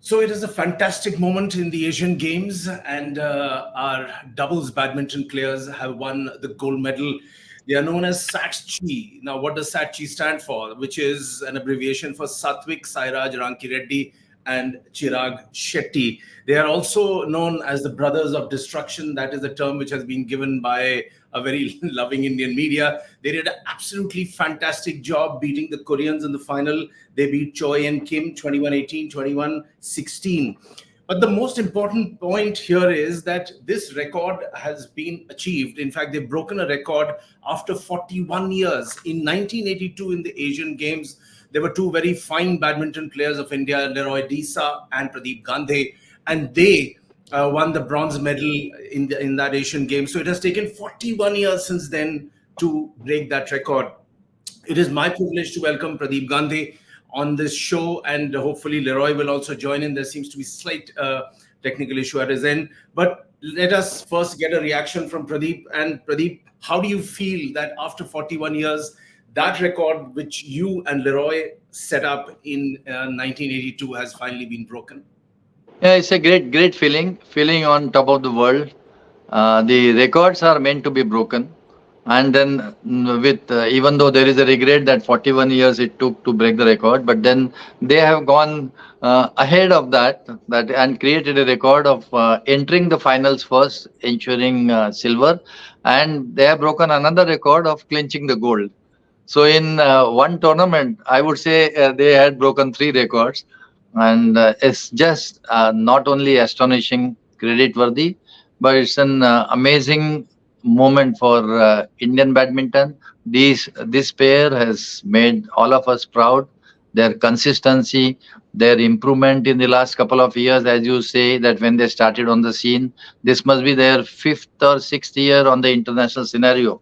So it is a fantastic moment in the Asian Games, and our doubles badminton players have won the gold medal. They are known as satchi. Now, what does satchi stand for? Which is an abbreviation for satwikchirag, RankiReddy, and Chirag Shetty. They are also known as the brothers of destruction. That is a term which has been given by a very loving Indian media. They did an absolutely fantastic job beating the Koreans in the final. They beat Choi and Kim 21-18, 21-16. But the most important point here is that this record has been achieved. In fact, they've broken a record after 41 years. In 1982, in the Asian Games, there were two very fine badminton players of India, Leroy Disa and Pradeep Gandhi, and they won the bronze medal in that Asian Games. So it has taken 41 years since then to break that record. It is my privilege to welcome Pradeep Gandhi on this show, and hopefully Leroy will also join in. There seems to be slight technical issue at his end, but let us first get a reaction from Pradeep. And Pradeep, how do you feel that after 41 years, that record which you and Leroy set up in 1982 has finally been broken? Yeah, it's a great feeling on top of the world. The records are meant to be broken, and then with even though there is a regret that 41 years it took to break the record, but then they have gone ahead of that and created a record of entering the finals first, ensuring silver, and they have broken another record of clinching the gold. So in one tournament, I would say they had broken three records, and it's just not only astonishing, credit worthy, but it's an amazing moment for Indian badminton. This pair has made all of us proud. Their consistency, their improvement in the last couple of years, as you say, that when they started on the scene, this must be their fifth or sixth year on the international scenario,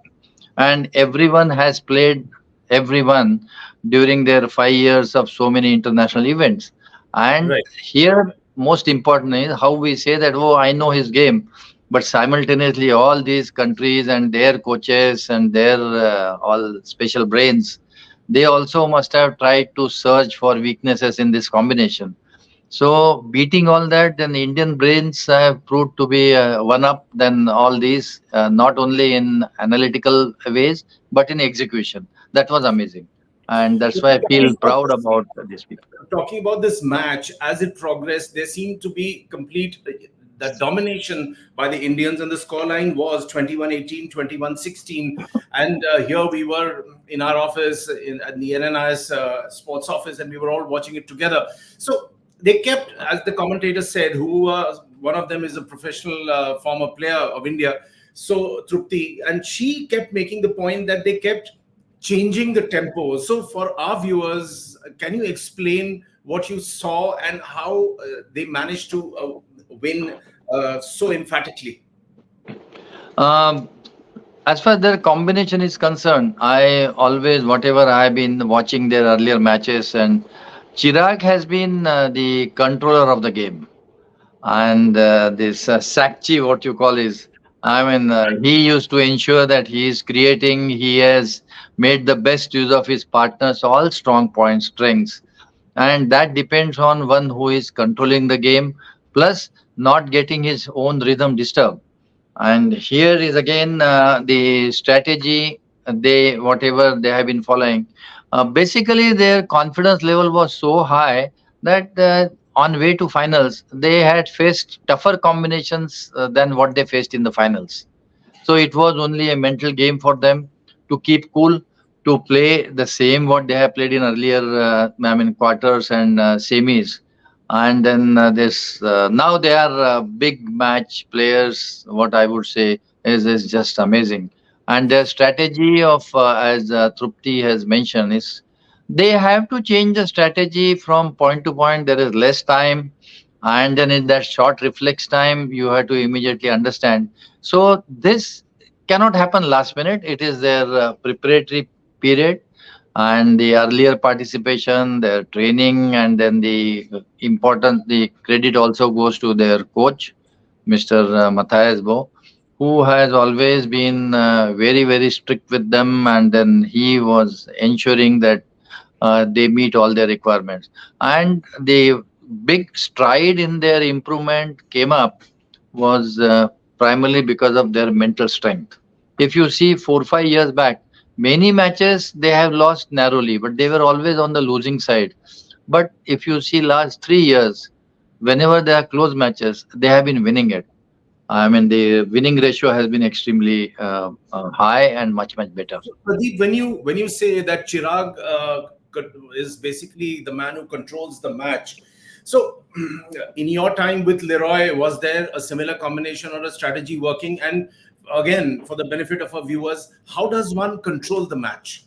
and everyone has played everyone during their 5 years of so many international events. And Right. here, most important is how we say that, oh, I know his game, but simultaneously, all these countries and their coaches and their all special brains, they also must have tried to search for weaknesses in this combination. So beating all that, then Indian brains have proved to be one up than all these, not only in analytical ways but in execution. That was amazing, and that's why I feel proud about these people. Talking about this match, as it progressed, there seemed to be complete the domination by the Indians, and the scoreline was 21-18, 21-16. And here we were in our office, at the NNIS sports office, and we were all watching it together. So they kept, as the commentator said, who one of them is a professional former player of India, so Trupti, and she kept making the point that they kept changing the tempo. So for our viewers, can you explain what you saw and how they managed to win so emphatically? Um, as far as their combination is concerned, I always, whatever I have been watching their earlier matches, and Chirag has been the controller of the game. And this Sakchi, what you call is, I mean, he used to ensure that he is creating, he has made the best use of his partners, all strong points, strengths. And that depends on one who is controlling the game, plus not getting his own rhythm disturbed. And here is again the strategy they whatever they have been following. Basically, their confidence level was so high that on way to finals they had faced tougher combinations than what they faced in the finals. So it was only a mental game for them to keep cool, to play the same what they have played in earlier, I mean, quarters and semis. And then this now they are big match players. What I would say is just amazing. And their strategy of, as Trupti has mentioned, is they have to change the strategy from point to point. There is less time, and then in that short reflex time, you have to immediately understand. So this cannot happen last minute. It is their preparatory period, and the earlier participation, their training, and then the credit also goes to their coach, Mr. Matthias Bo, who has always been very strict with them, and then he was ensuring that they meet all their requirements. And the big stride in their improvement came up was primarily because of their mental strength. If you see 4 5 years back, many matches they have lost narrowly, but they were always on the losing side. But if you see last 3 years, whenever there are close matches, they have been winning it. I mean, the winning ratio has been extremely high and much better. So, Pradeep, when you say that Chirag is basically the man who controls the match, so in your time with Leroy, was there a similar combination or a strategy working? And again, for the benefit of our viewers, how does one control the match?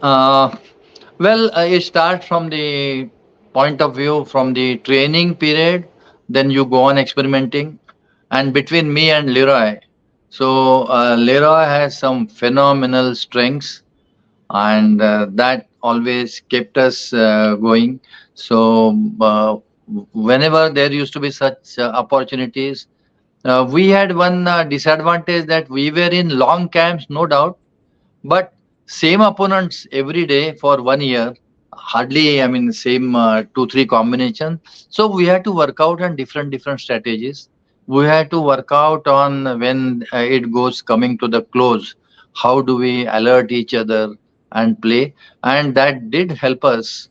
Uh, well, it starts from the point of view from the training period, then you go on experimenting, and between me and Leroy. So Leroy has some phenomenal strengths, and that always kept us going. So whenever there used to be such opportunities, we had one disadvantage that we were in long camps, no doubt, but same opponents every day for 1 year, hardly, I mean, same 2 3 combinations. So we had to work out on different strategies. We had to work out on when it goes coming to the close, how do we alert each other and play, and that did help us.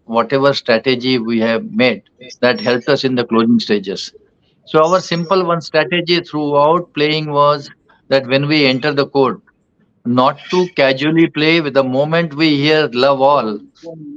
Whatever strategy we have made, that helped us in the closing stages. So our simple one strategy throughout playing was that when we enter the court, not to casually play. With the moment we hear love all,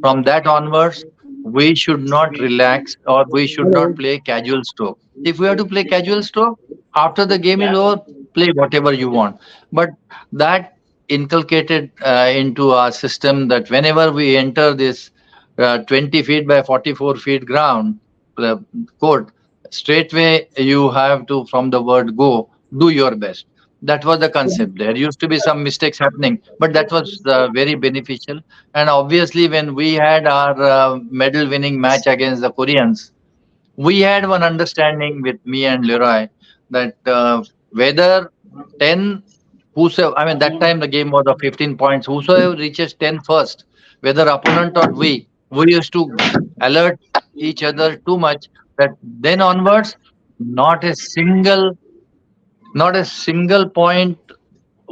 from that onwards, we should not relax or we should not play casual stroke. If we have to play casual stroke, after the game is over, play whatever you want. But that inculcated into our system that whenever we enter this 20 feet by 44 feet ground uh, court, straightway you have to, from the word go, do your best. That was the concept. There used to be some mistakes happening, but that was very beneficial. And obviously, when we had our medal winning match against the Koreans, we had one understanding with me and Leroy that whether 10, whosoever, I mean, that time the game was of 15 points, whosoever reaches 10 first, whether opponent or we used to alert each other too much that then onwards, not a single not a single point.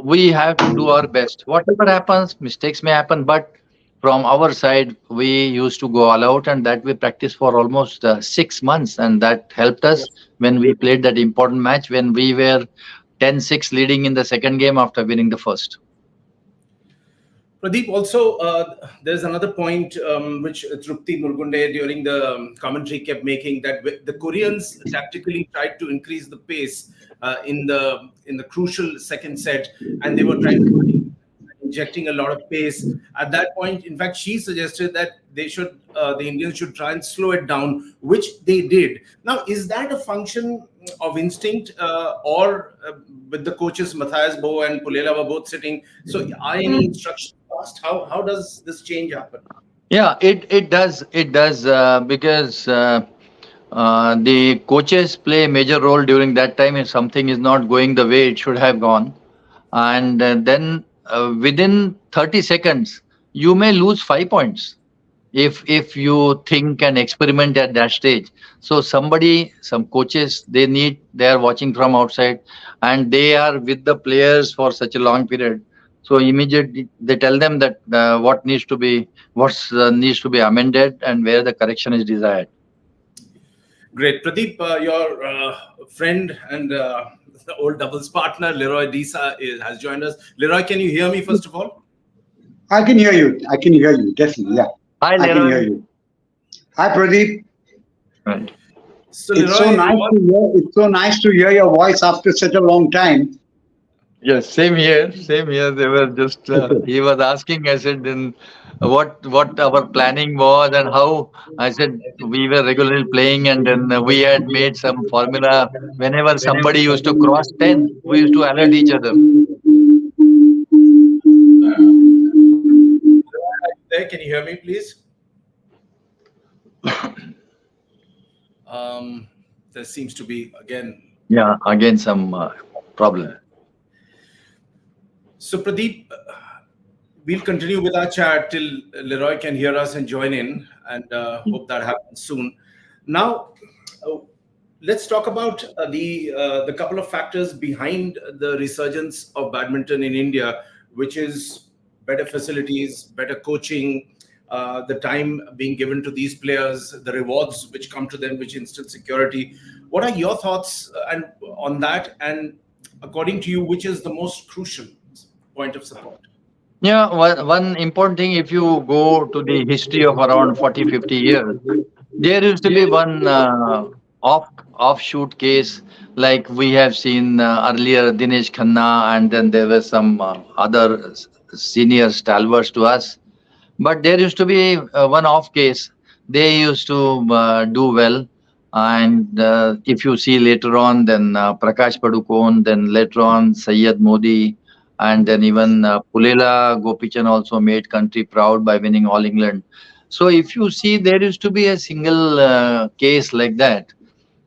We have to do our best. Whatever happens, mistakes may happen, but from our side, we used to go all out, and that we practiced for almost 6 months, and that helped us when we played that important match when we were 10-6 leading in the second game after winning the first. Pradeep, also, there's another point which Trupti Murgunde during the commentary kept making, that the Koreans tactically tried to increase the pace in the crucial second set, and they were trying to injecting a lot of pace. At that point, in fact, she suggested that the Indians should try and slow it down, which they did. Now, is that a function of instinct, or with the coaches Matthias Bo and Pulela were both sitting? So, are any instructions passed? How does this change happen? Yeah, it does because the coaches play a major role during that time if something is not going the way it should have gone, and then within 30 seconds you may lose 5 points if you think and experiment at that stage. So some coaches, they are watching from outside, and they are with the players for such a long period. So immediately they tell them that what needs to be amended and where the correction is desired. Great. Pradeep, your friend and the old doubles partner, Leroy Disa, has joined us. Leroy, can you hear me first of all? I can hear you. I can hear you. Definitely. Yeah. Hi, I can Leroy. hear you. Hi, Pradeep. Right. So, It's so Leroy, nice to hear. It's so nice to hear your voice after such a long time. Yes, same here. Same here. They were just he was asking. I said, then what our planning was and how. I said we were regularly playing, and then we had made some formula. Whenever somebody used to cross 10, we used to alert each other. there, can you hear me, please? There seems to be again. Yeah, again some problem. So, Pradeep, we'll continue with our chat till Leroy can hear us and join in, and hope that happens soon. Now, uh, let's talk about the couple of factors behind the resurgence of badminton in India, which is better facilities, better coaching, the time being given to these players, the rewards which come to them, which instill security. What are your thoughts and on that? And according to you, which is the most crucial point of support? Yeah, one important thing, if you go to the history of around 40, 50 years, there used to be one offshoot case like we have seen earlier, Dinesh Khanna, and then there were some other senior stalwarts to us. But there used to be one off case. They used to do well. And if you see later on, then Prakash Padukone, then later on Syed Modi, and then even Pulela Gopichan also made country proud by winning All England. So if you see, there used to be a single case like that.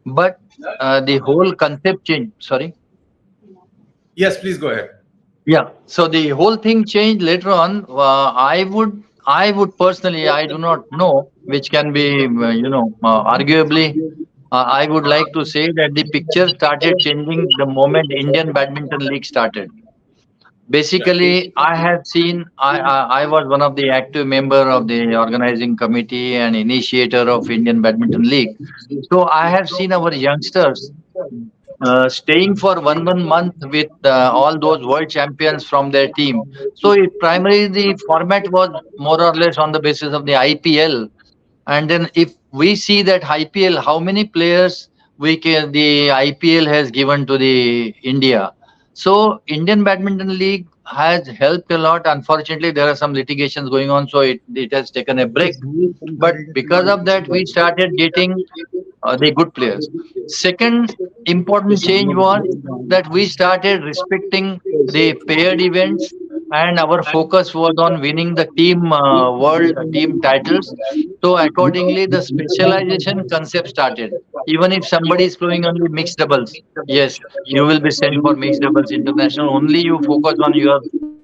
But the whole concept changed. Sorry. Yes, please go ahead. Yeah. So the whole thing changed later on. I would personally, I do not know, which can be, arguably, I would like to say that the picture started changing the moment Indian Badminton League started. Yeah. Basically, I have seen, I was one of the active member of the organizing committee and initiator of Indian Badminton League. So I have seen our youngsters staying for one month with all those world champions from their team. So it primarily the format was more or less on the basis of the IPL. And then if we see that IPL, how many players the IPL has given to the India. So Indian Badminton League has helped a lot. Unfortunately, there are some litigations going on, so it has taken a break. But because of that, we started getting the good players. Second important change was that we started respecting the paired events, and our focus was on winning the team world team titles. So accordingly, the specialization concept started. Even if somebody is playing only mixed doubles, yes, you will be sent for mixed doubles international. Only you focus on your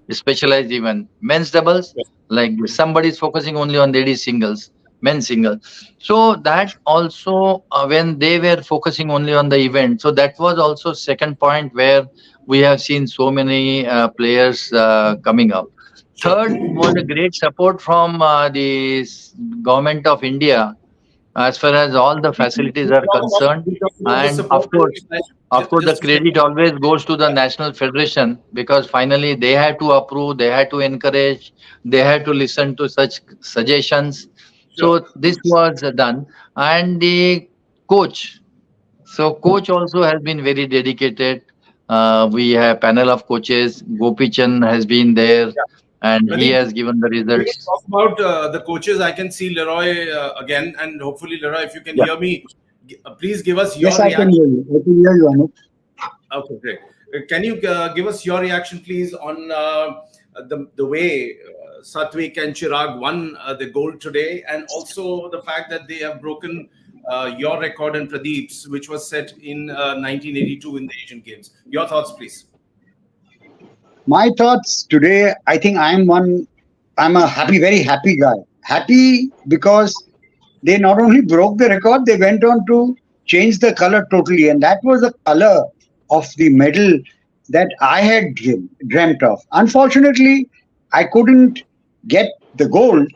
specialized event. Men's doubles, like somebody is focusing only on ladies singles, men's single. So that also when they were focusing only on the event, so that was also second point where we have seen so many players coming up. Sure. Third was a great support from the government of India as far as all the facilities are concerned. We talk about the And support. of course, the Just to say, credit always goes to the national federation because finally they had to approve, they had to encourage, they had to listen to such suggestions. sure. So this was done, and the coach. So coach also has been very dedicated. We have panel of coaches. Gopichan has been there, and he Pradeep, has given the when you results. talk about the coaches, I can see Leroy again, and hopefully, Leroy, if you can Yeah. hear me, please give us Yes, your I can reaction. hear you. I can hear you, Anup. Okay, great. Can you give us your reaction, please, on the way Satvik and Chirag won the gold today, and also the fact that they have broken your record and Pradeep's, which was set in 1982 in the Asian Games. Your thoughts, please. My thoughts today, I think I'm a happy, very happy guy. Happy because they not only broke the record, they went on to change the color totally. And that was the color of the medal that I had dreamt of. Unfortunately, I couldn't get the gold.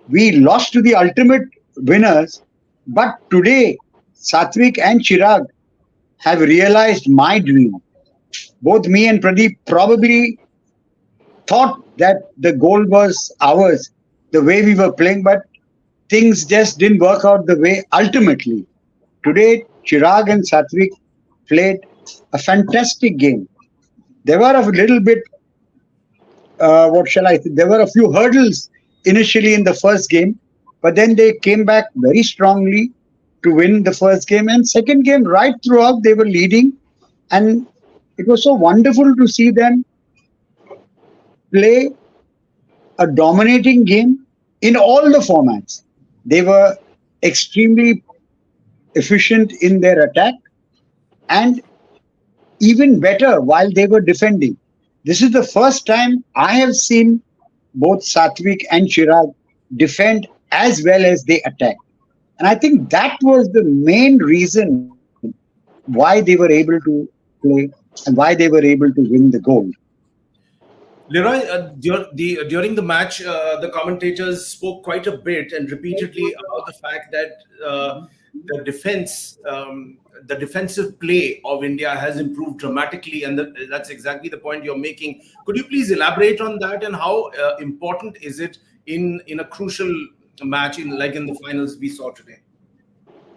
We lost to the ultimate winners. But today, Satvik and Chirag have realized my dream. Both me and Pradeep probably thought that the goal was ours the way we were playing, but things just didn't work out the way ultimately. Today, Chirag and Satvik played a fantastic game. There were a little bit, what shall I say, there were a few hurdles initially in the first game, but then they came back very strongly to win the first game. And second game, right throughout, they were leading. And it was so wonderful to see them play a dominating game in all the formats. They were extremely efficient in their attack and even better while they were defending. This is the first time I have seen both Satvik and Chirag defend as well as they attack. And I think that was the main reason why they were able to play and why they were able to win the gold. Leroy, during the match, the commentators spoke quite a bit and repeatedly about the fact that the the defensive play of India has improved dramatically, and that's exactly the point you're making. Could you please elaborate on that and how important is it in a crucial match, like in the finals we saw today?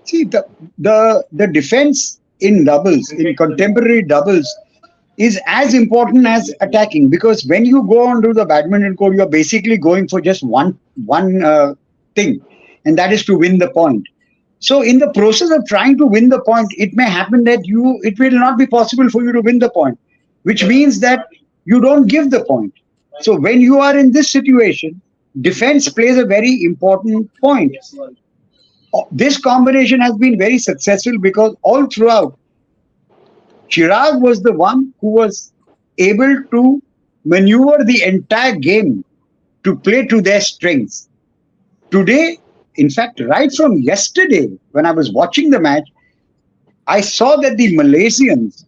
See, the defense in doubles, in contemporary doubles, is as important as attacking, because when you go onto the badminton court, you're basically going for just one thing, and that is to win the point. So, in the process of trying to win the point, it may happen that it will not be possible for you to win the point, which means that you don't give the point. So, when you are in this situation, defense plays a very important point. This combination has been very successful because all throughout, Chirag was the one who was able to maneuver the entire game to play to their strengths. Today, in fact, right from yesterday, when I was watching the match, I saw that the Malaysians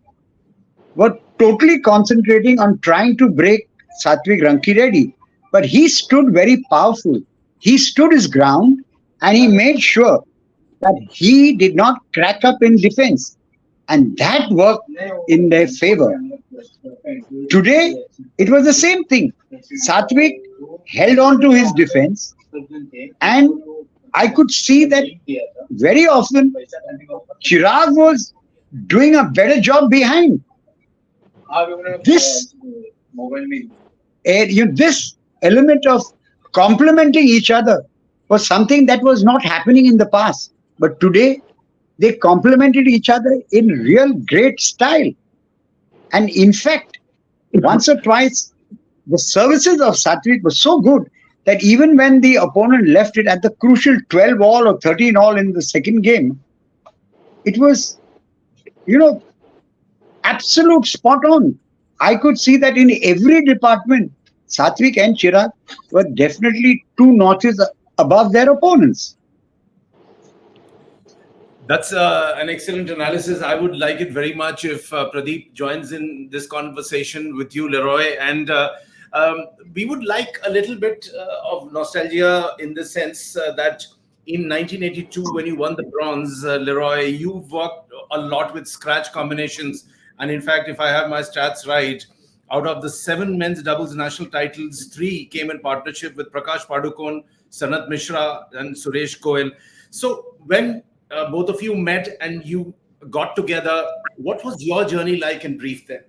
were totally concentrating on trying to break Satvik RankiReddy. But he stood very powerful. He stood his ground and he made sure that he did not crack up in defense. And that worked in their favor. Today, it was the same thing. Satvik held on to his defense, and I could see that very often Chirag was doing a better job behind. This, this element of complementing each other was something that was not happening in the past. But today, they complemented each other in real great style. And in fact, once or twice, the services of Satvik were so good that even when the opponent left it at the crucial 12 all or 13 all in the second game, it was, absolute spot on. I could see that in every department, Satvik and Chirag were definitely two notches above their opponents. That's an excellent analysis. I would like it very much if Pradeep joins in this conversation with you, Leroy. And we would like a little bit of nostalgia in the sense that in 1982, when you won the bronze, Leroy, you worked a lot with scratch combinations. And in fact, if I have my stats right, out of the 7 men's doubles national titles, 3 came in partnership with Prakash Padukone, Sanat Mishra, and Suresh Goel. So when both of you met and you got together, what was your journey like in brief then?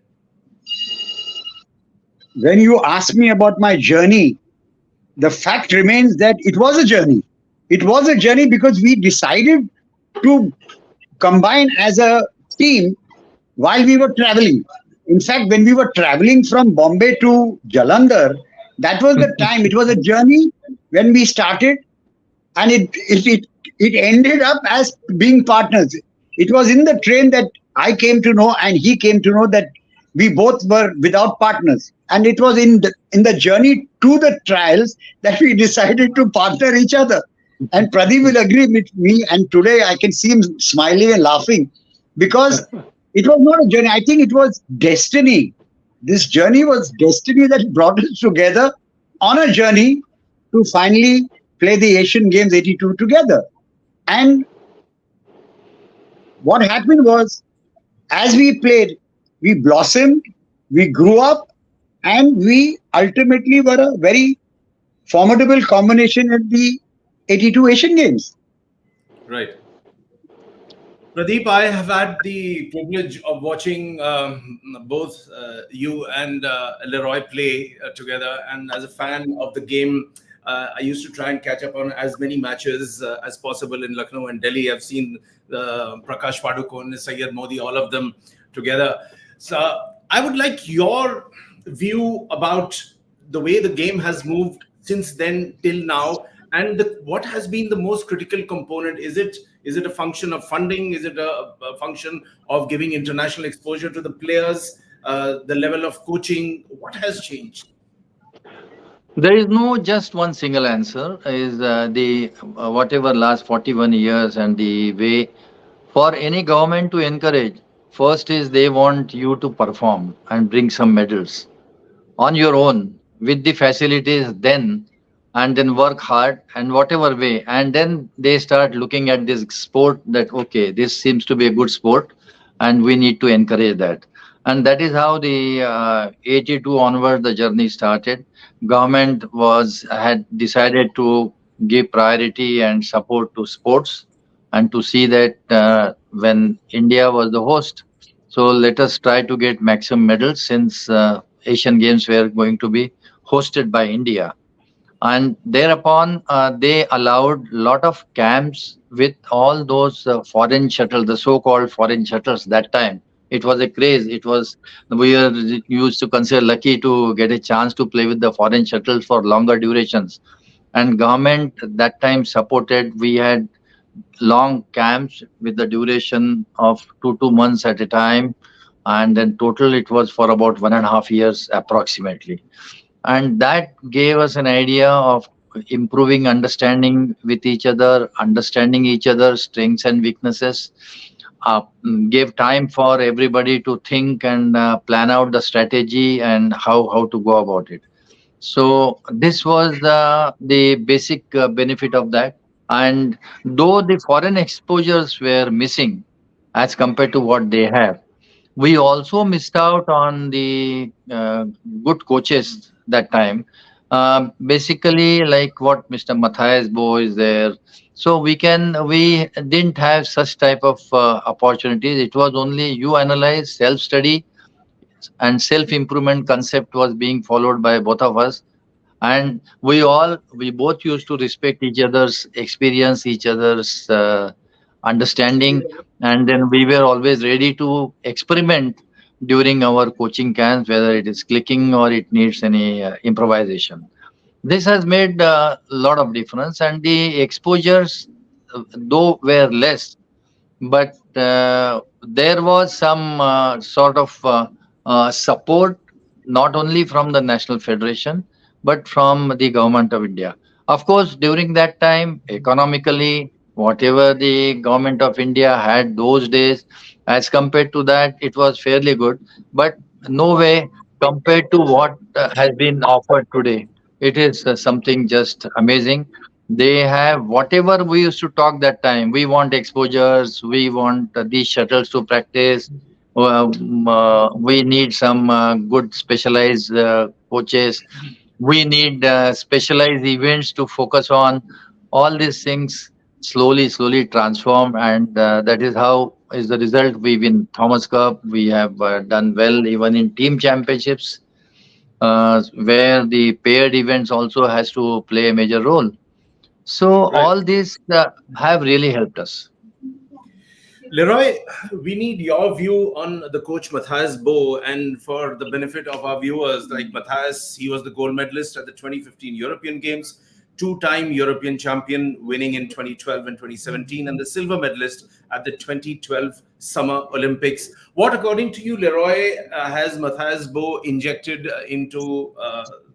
When you ask me about my journey, the fact remains that it was a journey. It was a journey because we decided to combine as a team while we were traveling. In fact, when we were traveling from Bombay to Jalandhar, that was the time. It was a journey when we started, and it ended up as being partners. It was in the train that I came to know and he came to know that we both were without partners. And it was in the journey to the trials that we decided to partner each other. And Pradeep will agree with me. And today I can see him smiling and laughing because it was not a journey. I think it was destiny. This journey was destiny that brought us together on a journey to finally play the Asian Games 82 together. And what happened was, as we played, we blossomed, we grew up, and we ultimately were a very formidable combination at the 82 Asian Games. Right. Pradeep, I have had the privilege of watching both you and Leroy play together. And as a fan of the game, I used to try and catch up on as many matches as possible in Lucknow and Delhi. I've seen Prakash Padukone, Syed Modi, all of them together. So I would like your view about the way the game has moved since then till now, and what has been the most critical component. Is it a function of funding? Is it a function of giving international exposure to the players? The level of coaching? What has changed? There is no just one single answer. Is the whatever last 41 years and the way for any government to encourage. First is they want you to perform and bring some medals on your own with the facilities then, and then work hard and whatever way, and then they start looking at this sport that okay, this seems to be a good sport and we need to encourage that. And that is how the 82 onward the journey started. Government was had decided to give priority and support to sports, and to see that when India was the host, so let us try to get maximum medals, since Asian Games were going to be hosted by India. And thereupon, they allowed lot of camps with all those foreign shuttles, the so-called foreign shuttles. That time, it was a craze. It was we were used to consider lucky to get a chance to play with the foreign shuttles for longer durations. And government that time supported. We had long camps with the duration of 2 months at a time, and then total it was for about 1.5 years approximately. And that gave us an idea of improving understanding with each other, understanding each other's strengths and weaknesses. Gave time for everybody to think and plan out the strategy and how to go about it. So this was the basic benefit of that. And though the foreign exposures were missing as compared to what they have, we also missed out on the good coaches that time. Basically, like what Mr. Matthias Bo is there. So we didn't have such type of opportunities. It was only you analyze, self study, and self improvement concept was being followed by both of us. And we both used to respect each other's experience, each other's understanding, and then we were always ready to experiment during our coaching camps, whether it is clicking or it needs any improvisation. This has made a lot of difference, and the exposures, though were less, but there was some sort of support, not only from the National Federation but from the government of India. Of course, during that time, economically, whatever the government of India had those days, as compared to that, it was fairly good, but no way compared to what has been offered today. It is something just amazing. They have whatever we used to talk that time. We want exposures. We want these shuttles to practice. We need some good specialized coaches. We need specialized events to focus on. All these things slowly transform, and that is how is the result. We win Thomas Cup. We have done well even in team championships, where the paired events also has to play a major role. So Right. all these have really helped us. Leroy, we need your view on the coach Matthias Bo, and for the benefit of our viewers, like Matthias, he was the gold medalist at the 2015 European Games, two-time European champion, winning in 2012 and 2017, and the silver medalist at the 2012 Summer Olympics. What, according to you, Leroy, has Matthias Bo injected into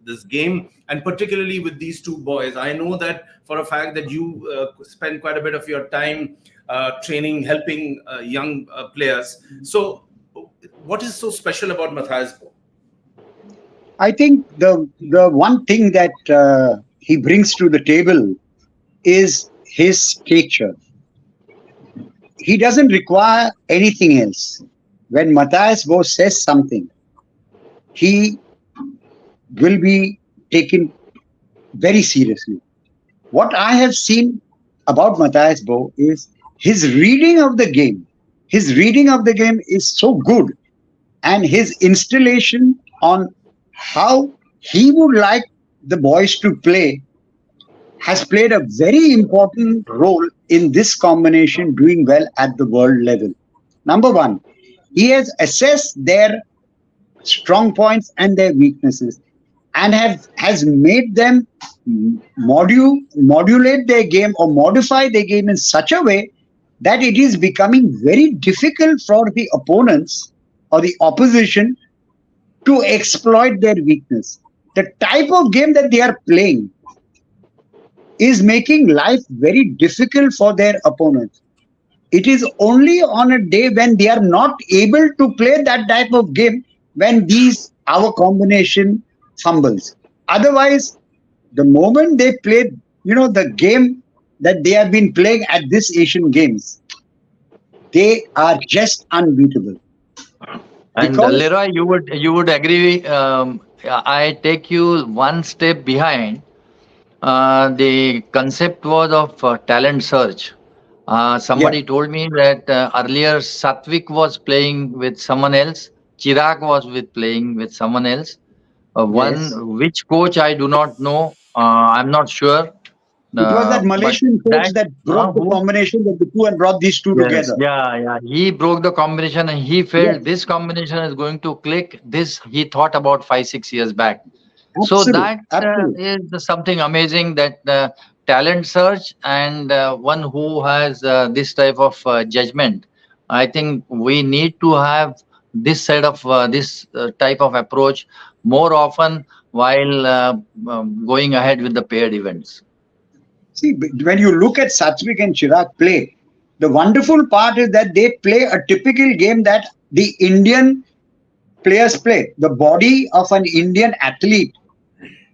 this game, and particularly with these two boys? I know that for a fact that you spend quite a bit of your time training, helping young players. So, what is so special about Matthias Bo? I think the one thing that he brings to the table is his stature. He doesn't require anything else. When Matthias Bo says something, he will be taken very seriously. What I have seen about Matthias Bo is his reading of the game. His reading of the game is so good, and his installation on how he would like the boys to play has played a very important role in this combination doing well at the world level. Number one, he has assessed their strong points and their weaknesses, and has made them modulate their game or modify their game in such a way that it is becoming very difficult for the opponents or the opposition to exploit their weakness. the type of game that they are playing is making life very difficult for their opponents. It is only on a day when they are not able to play that type of game when our combination fumbles. Otherwise, the moment they play, the game that they have been playing at this Asian Games, they are just unbeatable. And Because Leroy, you would agree. I take you one step behind. The concept was of talent search. yeah, Somebody told me that earlier Satvik was playing with someone else, Chirag was playing with someone else. yes, One which coach I do not know. I'm not sure. it was that But Malaysian coach that that broke the who combination of the two and brought these two Yes, together. yeah, yeah. He broke the combination and he Yes, felt this combination is going to click. This he thought about 5, 6 years back. So absolutely, that absolutely. is something amazing that talent search and one who has this type of judgment. I think we need to have this side of this type of approach more often while going ahead with the paired events. See, when you look at Satwik and Chirag play, the wonderful part is that they play a typical game that the Indian players play. The body of an Indian athlete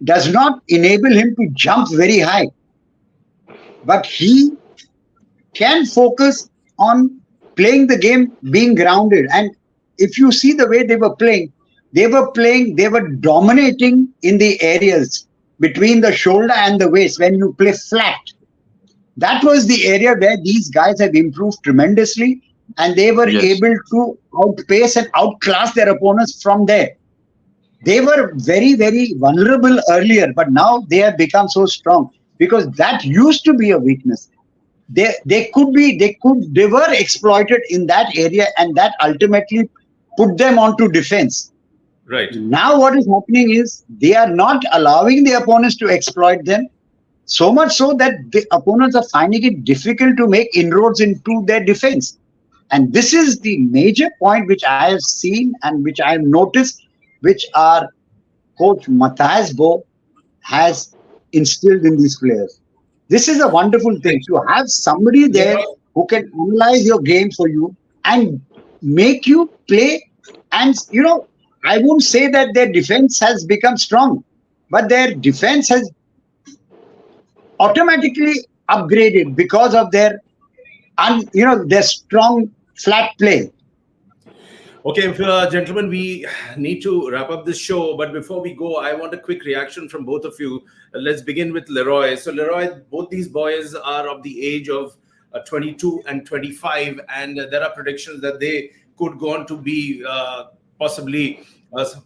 does not enable him to jump very high, but he can focus on playing the game being grounded. And if you see the way they were dominating in the areas between the shoulder and the waist when you play flat. That was the area where these guys have improved tremendously, and they were Yes. able to outpace and outclass their opponents from there. They were very, very vulnerable earlier, but now they have become so strong because that used to be a weakness. They were exploited in that area, and that ultimately put them onto defense. Right. Now what is happening is they are not allowing the opponents to exploit them, so much so that the opponents are finding it difficult to make inroads into their defense. And this is the major point which I have seen and which I have noticed, which our coach Matthias Bo has instilled in these players. This is a wonderful thing to have somebody there Leroy, who can analyze your game for you and make you play. And I won't say that their defense has become strong, but their defense has automatically upgraded because of their strong flat play. okay, gentlemen, we need to wrap up this show. But before we go, I want a quick reaction from both of you. Let's begin with Leroy. So, Leroy, both these boys are of the age of 22 and 25, and there are predictions that they could go on to be possibly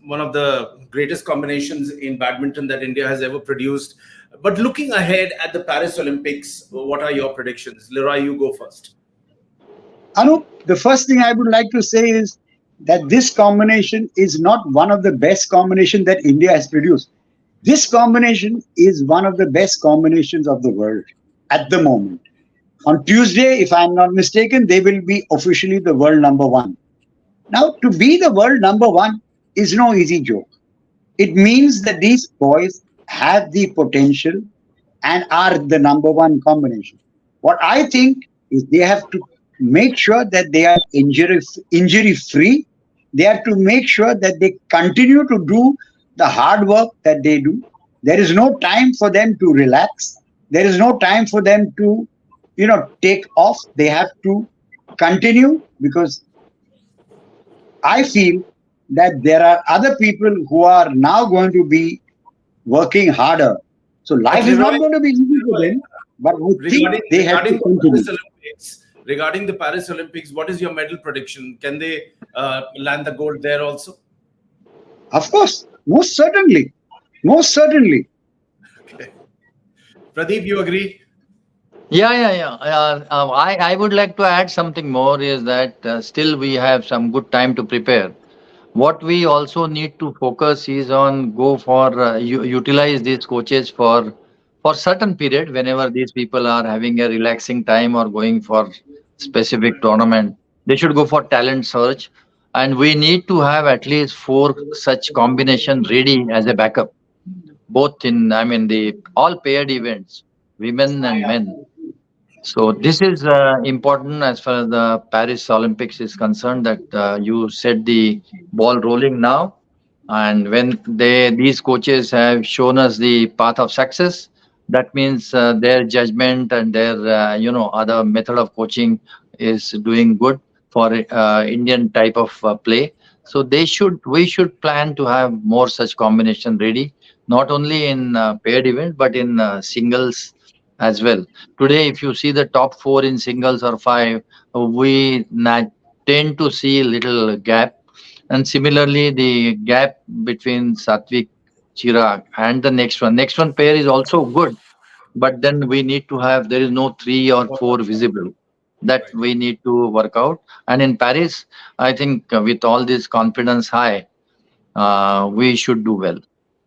one of the greatest combinations in badminton that India has ever produced. But looking ahead at the Paris Olympics, what are your predictions? Leroy, you go first. Anup, the first thing I would like to say is that this combination is not one of the best combinations that India has produced. This combination is one of the best combinations of the world at the moment. On Tuesday, if I'm not mistaken, they will be officially the world number one. Now, to be the world number one is no easy joke. It means that these boys have the potential and are the number one combination. What I think is they have to make sure that they are injury free. They have to make sure that they continue to do the hard work that they do. There is no time for them to relax. There is no time for them to take off. They have to continue, because I feel that there are other people who are now going to be working harder. So life is not going to be easy for them, but I think they have to continue. Regarding the Paris Olympics, what is your medal prediction? Can they land the gold there also? Of course, most certainly. Most certainly. Okay. Pradeep, you agree? Yeah. I would like to add something more is that still we have some good time to prepare. What we also need to focus is on go for utilize these coaches for certain period whenever these people are having a relaxing time or going for specific tournament. They should go for talent search, and we need to have at least four such combination ready as a backup. both in, I mean, the all paired events, women and men. So this is important as far as the Paris Olympics is concerned. That you set the ball rolling now, and when these coaches have shown us the path of success, that means their judgment and their other method of coaching is doing good for Indian type of play. So we should plan to have more such combination ready, not only in paired event but in singles as well. Today, if you see the top four in singles or five, we tend to see little gap. And similarly, the gap between Satvik Chirag and the next one pair is also good, but then we need to have, there is no three or four visible. That Right. we need to work out. And in Paris, I think with all this confidence high, we should do well.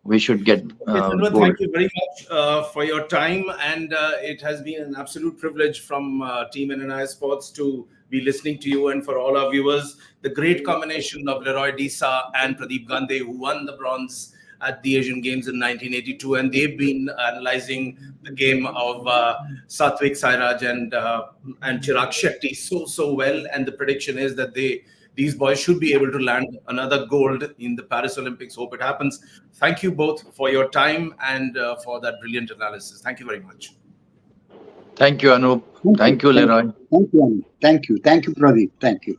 We should get Okay, Silva, gold. thank you very much for your time, and it has been an absolute privilege from Team NNI Sports to be listening to you, and for all our viewers, the great combination of Leroy Disa and Pradeep Gandhi, who won the bronze at the Asian Games in 1982, and they've been analyzing the game of Satvik Sairaj and Chirag Shetty so well, and the prediction is that these boys should be able to land another gold in the Paris Olympics. Hope it happens. Thank you both for your time and for that brilliant analysis. Thank you very much. Thank you, Anup. Thank you. Thank you, Thank Leroy. you. Thank you, Anand. Thank you. Thank you, Pradeep. Thank you.